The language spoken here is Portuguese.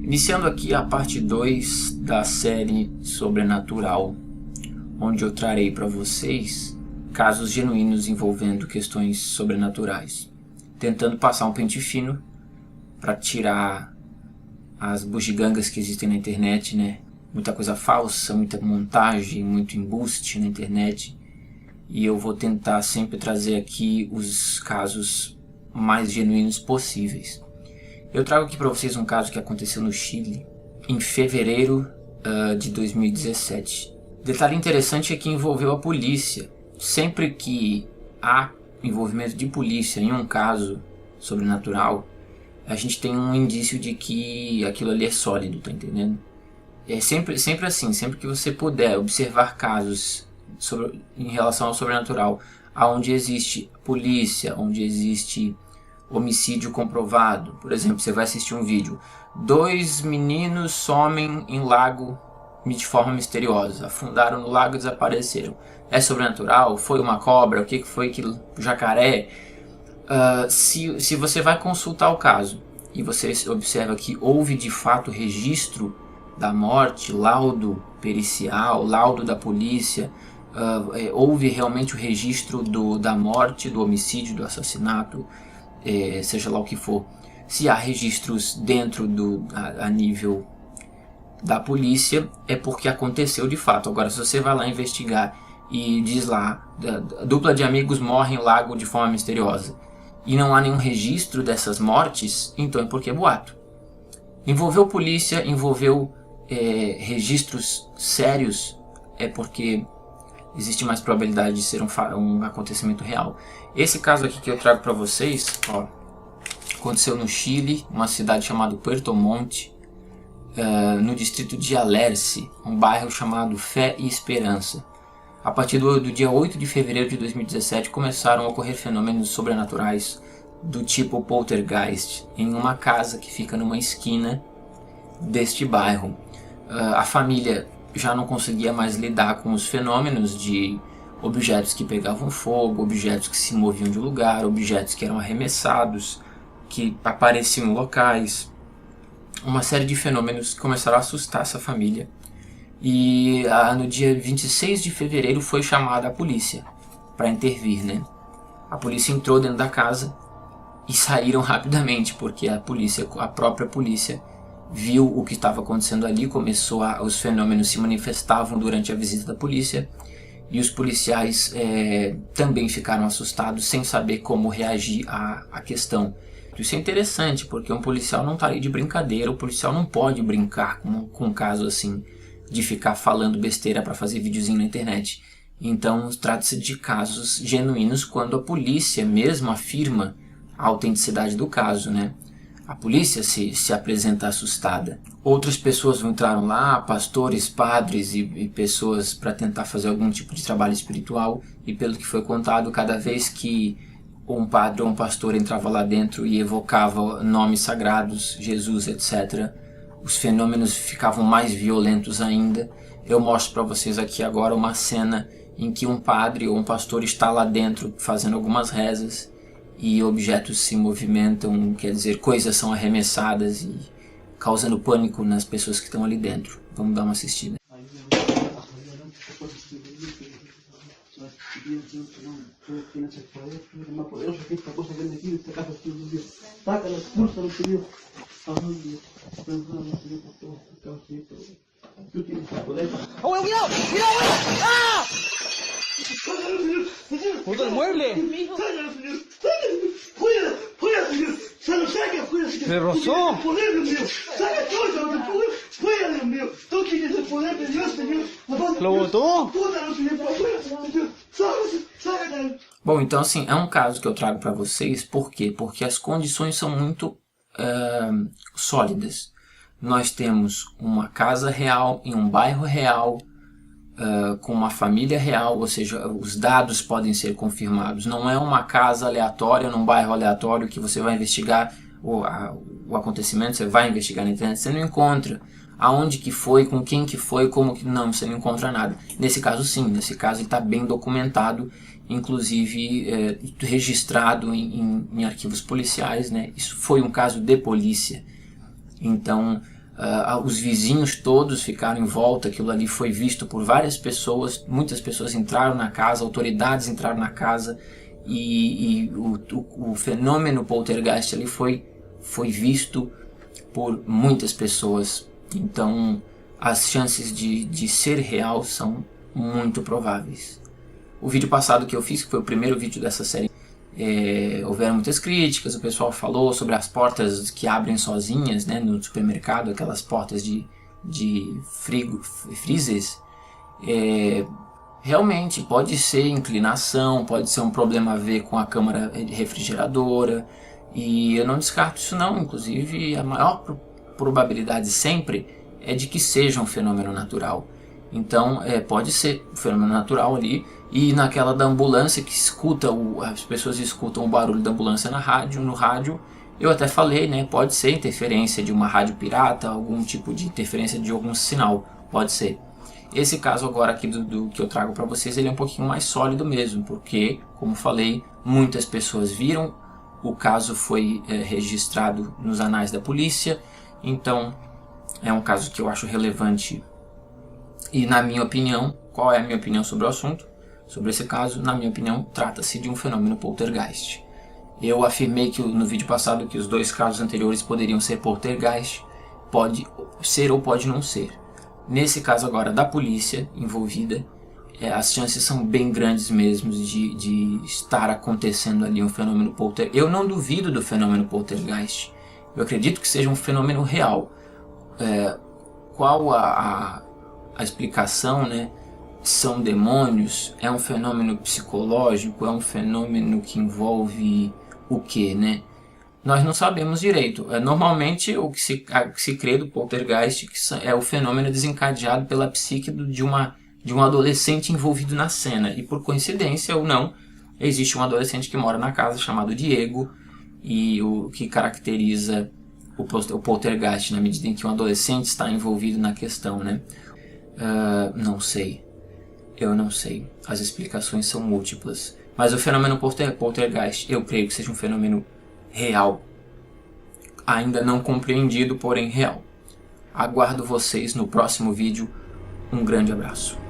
Iniciando aqui a parte 2 da série Sobrenatural, onde eu trarei para vocês casos genuínos envolvendo questões sobrenaturais, tentando passar um pente fino para tirar as bugigangas que existem na internet, né? Muita coisa falsa, muita montagem, muito embuste na internet, e eu vou tentar sempre trazer aqui os casos mais genuínos possíveis. Eu trago aqui para vocês um caso que aconteceu no Chile em fevereiro de 2017. Detalhe interessante é que envolveu a polícia. Sempre que há envolvimento de polícia em um caso sobrenatural, a gente tem um indício de que aquilo ali é sólido, tá entendendo? É sempre assim, sempre que você puder observar casos em relação ao sobrenatural, onde existe polícia, onde existe homicídio comprovado. Por exemplo, você vai assistir um vídeo: 2 meninos somem em lago de forma misteriosa, afundaram no lago e desapareceram. É sobrenatural? Foi uma cobra? O que foi aquilo? Jacaré? Se você vai consultar o caso e você observa que houve de fato registro da morte, laudo pericial, laudo da polícia, houve realmente o registro da morte, do homicídio, do assassinato, seja lá o que for, se há registros dentro a nível da polícia, é porque aconteceu de fato. Agora, se você vai lá investigar e diz lá, dupla de amigos morre em lago de forma misteriosa, e não há nenhum registro dessas mortes, então é porque é boato. Envolveu polícia, envolveu registros sérios, é porque existe mais probabilidade de ser um acontecimento real. Esse caso aqui que eu trago para vocês, aconteceu no Chile, uma cidade chamada Puerto Montt, no distrito de Alerce, um bairro chamado Fé e Esperança. A partir do dia 8 de fevereiro de 2017 começaram a ocorrer fenômenos sobrenaturais do tipo poltergeist em uma casa que fica numa esquina deste bairro. A família já não conseguia mais lidar com os fenômenos de objetos que pegavam fogo, objetos que se moviam de lugar, objetos que eram arremessados, que apareciam em locais. Uma série de fenômenos que começaram a assustar essa família. E no dia 26 de fevereiro foi chamada a polícia para intervir, né? A polícia entrou dentro da casa e saíram rapidamente, porque a própria polícia viu o que estava acontecendo ali. Os fenômenos se manifestavam durante a visita da polícia, e os policiais também ficaram assustados, sem saber como reagir à questão. Isso é interessante, porque um policial não está ali de brincadeira. O policial não pode brincar com um caso assim, de ficar falando besteira para fazer videozinho na internet. Então trata-se de casos genuínos quando a polícia mesmo afirma a autenticidade do caso, né? A polícia se apresenta assustada. Outras pessoas entraram lá, pastores, padres e pessoas, para tentar fazer algum tipo de trabalho espiritual. E pelo que foi contado, cada vez que um padre ou um pastor entrava lá dentro e evocava nomes sagrados, Jesus, etc., os fenômenos ficavam mais violentos ainda. Eu mostro para vocês aqui agora uma cena em que um padre ou um pastor está lá dentro fazendo algumas rezas e objetos se movimentam, quer dizer, coisas são arremessadas e causando pânico nas pessoas que estão ali dentro. Vamos dar uma assistida. ¡Oh, cuidado! ¡Cuidado! ¡Ah! ¡Puto el mueble! ¡Fuera! ¡Fuera, señor! ¡Se lo saca! ¡Fuera, señor! ¡Me rozó! ¡Poder, Dios mío! ¡Saca todo! ¡Fuera, Dios mío! ¡Toquen el poder de Dios, señor! ¿Lo botó? ¡Bótalo, señor! ¡Fuera, señor! ¡Saca! Bom, então assim, é um caso que eu trago para vocês. Por quê? Porque as condições são muito sólidas. Nós temos uma casa real, em um bairro real, com uma família real, ou seja, os dados podem ser confirmados. Não é uma casa aleatória, num bairro aleatório, que você vai investigar o acontecimento, você vai investigar na internet, você não encontra aonde que foi, com quem que foi, como que... Não, você não encontra nada. Nesse caso sim, nesse caso ele está bem documentado, inclusive registrado em arquivos policiais, né? Isso foi um caso de polícia. Então Os vizinhos todos ficaram em volta, aquilo ali foi visto por várias pessoas, muitas pessoas entraram na casa, autoridades entraram na casa, e o fenômeno poltergeist ali foi visto por muitas pessoas. Então as chances de ser real são muito prováveis. O vídeo passado que eu fiz, que foi o primeiro vídeo dessa série, houveram muitas críticas, o pessoal falou sobre as portas que abrem sozinhas, né, no supermercado, aquelas portas de freezers. Realmente pode ser inclinação, pode ser um problema a ver com a câmara refrigeradora, e eu não descarto isso não. Inclusive a maior probabilidade sempre é de que seja um fenômeno natural. Então pode ser um fenômeno natural ali. E naquela da ambulância que as pessoas escutam o barulho da ambulância no rádio, eu até falei, né, pode ser interferência de uma rádio pirata, algum tipo de interferência de algum sinal, pode ser. Esse caso agora aqui do que eu trago para vocês, ele é um pouquinho mais sólido mesmo, porque, como falei, muitas pessoas viram, o caso foi registrado nos anais da polícia, então é um caso que eu acho relevante. E na minha opinião, qual é a minha opinião sobre o assunto? Sobre esse caso, na minha opinião, trata-se de um fenômeno poltergeist. Eu afirmei no vídeo passado que os 2 casos anteriores poderiam ser poltergeist, pode ser ou pode não ser. Nesse caso agora da polícia envolvida, as chances são bem grandes mesmo de estar acontecendo ali um fenômeno poltergeist. Eu não duvido do fenômeno poltergeist, eu acredito que seja um fenômeno real. Qual a explicação, né? São demônios? É um fenômeno psicológico? É um fenômeno que envolve o que, né? Nós não sabemos direito. Normalmente o que se crê do poltergeist é o fenômeno desencadeado pela psique de um adolescente envolvido na cena. E por coincidência ou não, existe um adolescente que mora na casa chamado Diego, e o que caracteriza o poltergeist na medida em que um adolescente está envolvido na questão, né? Não sei. Eu não sei. As explicações são múltiplas. Mas o fenômeno poltergeist, eu creio que seja um fenômeno real. Ainda não compreendido, porém real. Aguardo vocês no próximo vídeo. Um grande abraço.